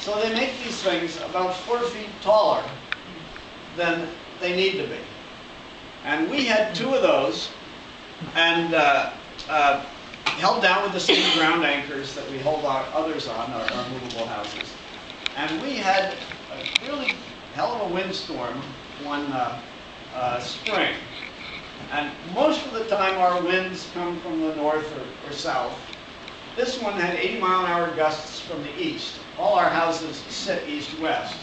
So they make these things about 4 feet taller than they need to be. And we had 2 of those, and held down with the same ground anchors that we hold our others on, our movable houses. And we had a really hell of a windstorm one spring. And most of the time our winds come from the north or south. This one had 80-mile-an-hour gusts from the east. All our houses sit east-west.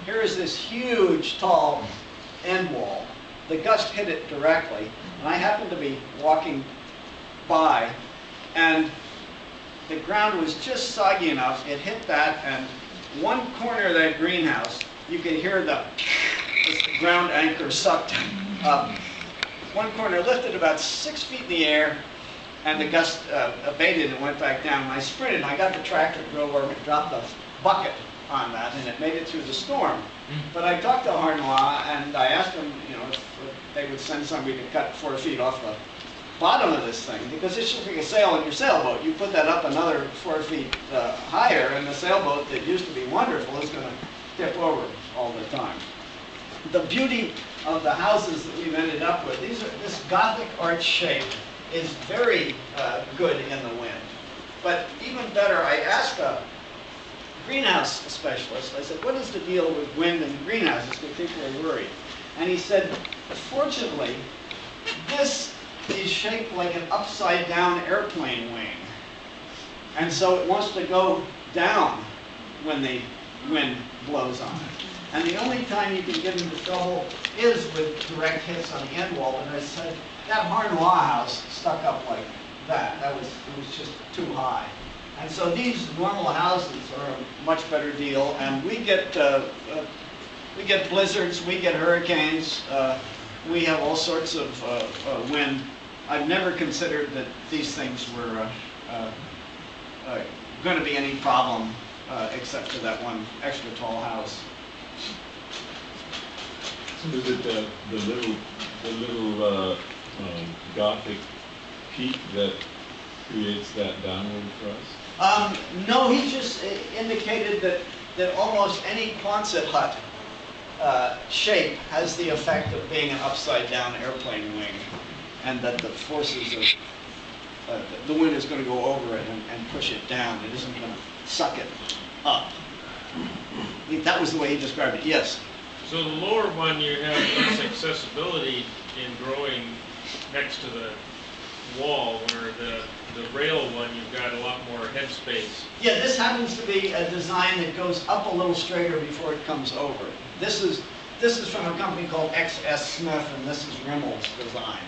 Here is this huge, tall end wall. The gust hit it directly, and I happened to be walking by, and the ground was just soggy enough. It hit that, and one corner of that greenhouse, you could hear the ground anchor sucked up. One corner lifted about 6 feet in the air, and the gust abated and went back down. And I sprinted, and I got the tractor to go over and drop the bucket on that, and it made it through the storm. But I talked to Harnois, and I asked them, if they would send somebody to cut 4 feet off the bottom of this thing, because it's just like a sail in your sailboat. You put that up another 4 feet higher, and the sailboat that used to be wonderful is going to tip over all the time. The beauty of the houses that we've ended up with, this Gothic arch shape is very good in the wind. But even better, I asked a greenhouse specialist, I said, what is the deal with wind in greenhouses, because people are worried? And he said, fortunately, this is shaped like an upside-down airplane wing. And so it wants to go down when the wind blows on it. And the only time you can get into trouble is with direct hits on the end wall. And I said, that Harnois house stuck up like that. It was just too high. And so these normal houses are a much better deal. And we get blizzards, we get hurricanes, we have all sorts of wind. I've never considered that these things were going to be any problem except for that one extra tall house. So is it the little Gothic peak that creates that downward thrust? No, he just indicated that almost any Quonset hut shape has the effect of being an upside-down airplane wing, and that the forces of the wind is going to go over it and push it down. It isn't going to suck it up. That was the way he described it. Yes. So the lower one, you have less accessibility in growing next to the wall, where the rail one, you've got a lot more headspace. Yeah, this happens to be a design that goes up a little straighter before it comes over. This is from a company called XS Smith, and this is Rimmel's design.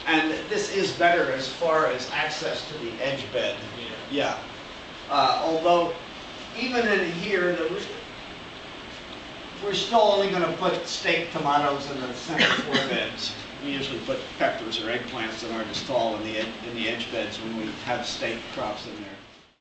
And this is better as far as access to the edge bed. Yeah. Although, even in here, we're still only going to put steak tomatoes in the center 4 beds. We usually put peppers or eggplants that aren't as tall in the edge beds when we have steak crops in there.